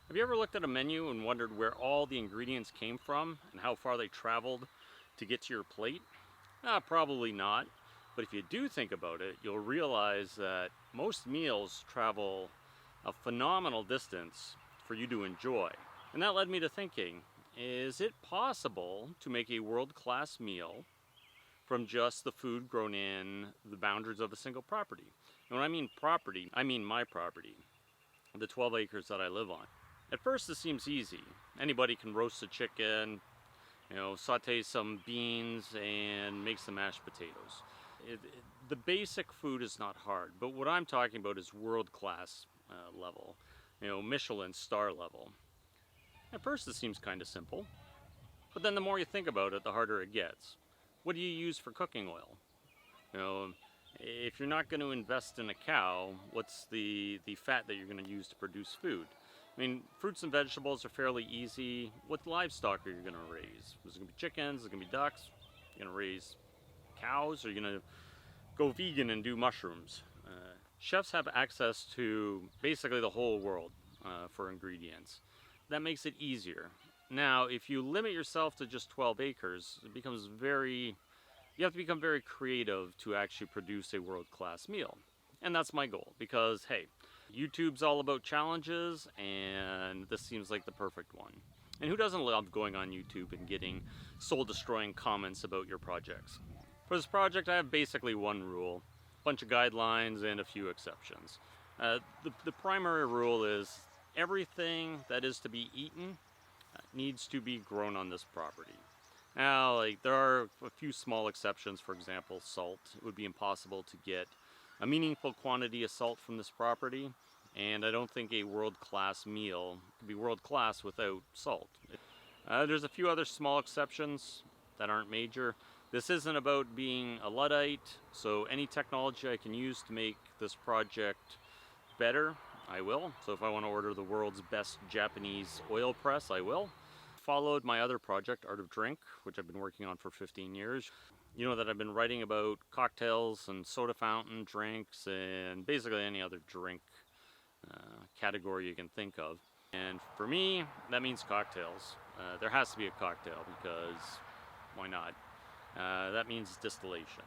Have you ever looked at a menu and wondered where all the ingredients came from and how far they traveled to get to your plate? Probably not. But if you do think about it, you'll realize that most meals travel a phenomenal distance for you to enjoy. And that led me to thinking, is it possible to make a world-class meal from just the food grown in the boundaries of a single property? And when I mean property, I mean my property, the 12 acres that I live on. At first this seems easy. Anybody can roast a chicken, saute some beans and make some mashed potatoes. The basic food is not hard, but what I'm talking about is world-class level, Michelin star level. At first it seems kind of simple, but then the more you think about it, the harder it gets. What do you use for cooking oil? If you're not going to invest in a cow, what's the fat that you're going to use to produce food? I mean, fruits and vegetables are fairly easy. What livestock are you going to raise? Is it going to be chickens? Is it going to be ducks? You're going to raise cows? Or are you going to go vegan and do mushrooms? Chefs have access to basically the whole world for ingredients. That makes it easier. Now, if you limit yourself to just 12 acres, it becomes you have to become very creative to actually produce a world-class meal. And that's my goal, because hey, YouTube's all about challenges, and this seems like the perfect one. And who doesn't love going on YouTube and getting soul-destroying comments about your projects? For this project, I have basically one rule, a bunch of guidelines, and a few exceptions. The primary rule is everything that is to be eaten needs to be grown on this property. Now, there are a few small exceptions. For example, salt. It would be impossible to get a meaningful quantity of salt from this property, and I don't think a world-class meal could be world-class without salt. There's a few other small exceptions that aren't major. This isn't about being a Luddite, so any technology I can use to make this project better, I will. So if I want to order the world's best Japanese oil press, I will. Followed my other project, Art of Drink, which I've been working on for 15 years. You know that I've been writing about cocktails and soda fountain drinks and basically any other drink category you can think of. And for me, that means cocktails. There has to be a cocktail because why not? That means distillation,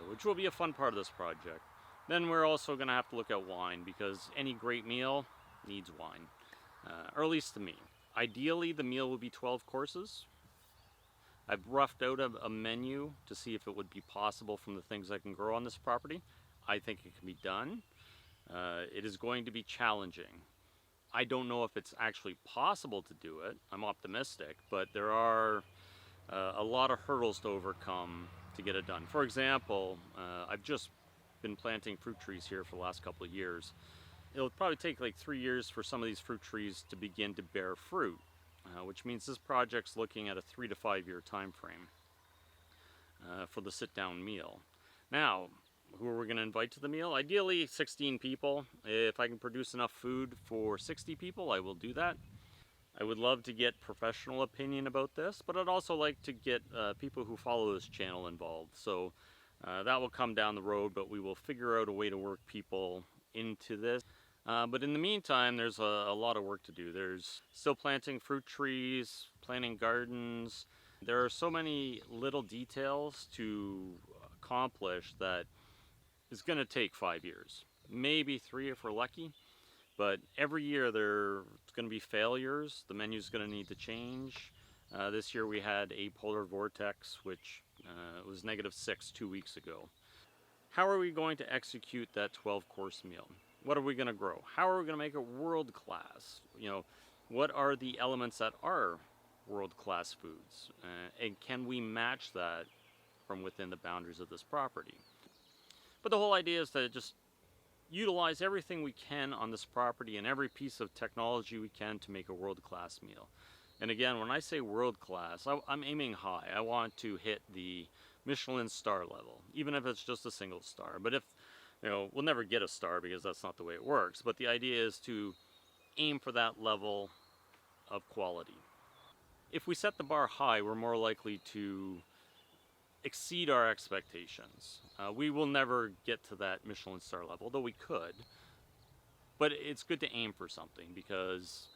which will be a fun part of this project. Then we're also going to have to look at wine because any great meal needs wine, or at least to me. Ideally, the meal would be 12 courses. I've roughed out a menu to see if it would be possible from the things I can grow on this property. I think it can be done. It is going to be challenging. I don't know if it's actually possible to do it. I'm optimistic, but there are a lot of hurdles to overcome to get it done. For example, I've just been planting fruit trees here for the last couple of years. It'll probably take like 3 years for some of these fruit trees to begin to bear fruit, which means this project's looking at a 3 to 5 year time frame for the sit-down meal. Now, who are we going to invite to the meal? Ideally 16 people. If I can produce enough food for 60 people, I will do that. I would love to get professional opinion about this, but I'd also like to get people who follow this channel involved. So that will come down the road, but we will figure out a way to work people into this. But in the meantime, there's a lot of work to do. There's still planting fruit trees, planting gardens. There are so many little details to accomplish that it's going to take 5 years. Maybe 3 if we're lucky. But every year there's going to be failures. The menu's going to need to change. This year we had a polar vortex, which was -6 2 weeks ago. How are we going to execute that 12-course meal? What are we going to grow? How are we going to make it world class? What are the elements that are world class foods? And can we match that from within the boundaries of this property? But the whole idea is to just utilize everything we can on this property and every piece of technology we can to make a world class meal. And again, when I say world class, I'm aiming high. I want to hit the Michelin star level, even if it's just a single star. But if, we'll never get a star because that's not the way it works. But the idea is to aim for that level of quality. If we set the bar high, we're more likely to exceed our expectations. We will never get to that Michelin star level, though we could. But it's good to aim for something because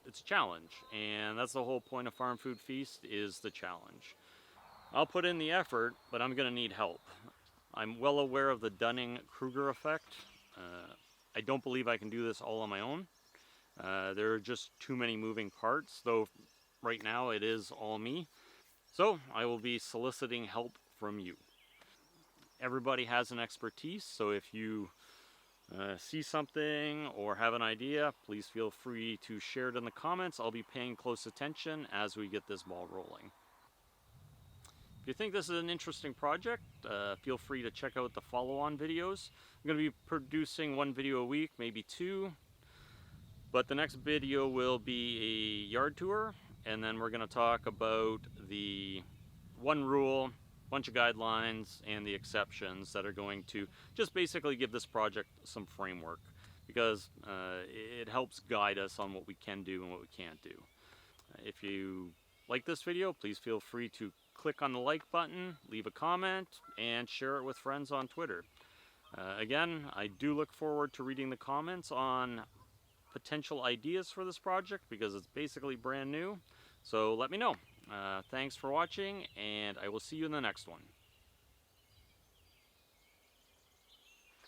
it's a challenge, and that's the whole point of Farm Food Feast, is the challenge. I'll put in the effort, but I'm going to need help. I'm well aware of the Dunning-Kruger effect. I don't believe I can do this all on my own. There are just too many moving parts, though right now it is all me. So I will be soliciting help from you. Everybody has an expertise, so if you see something or have an idea, please feel free to share it in the comments. I'll be paying close attention as we get this ball rolling. If you think this is an interesting project, feel free to check out the follow-on videos. I'm going to be producing one video a week, maybe two. But the next video will be a yard tour, and then we're going to talk about the one rule, bunch of guidelines, and the exceptions that are going to just basically give this project some framework, because it helps guide us on what we can do and what we can't do. If you like this video, please feel free to click on the like button, leave a comment, and share it with friends on Twitter. Again, I do look forward to reading the comments on potential ideas for this project, because it's basically brand new. So let me know. Thanks for watching, and I will see you in the next one.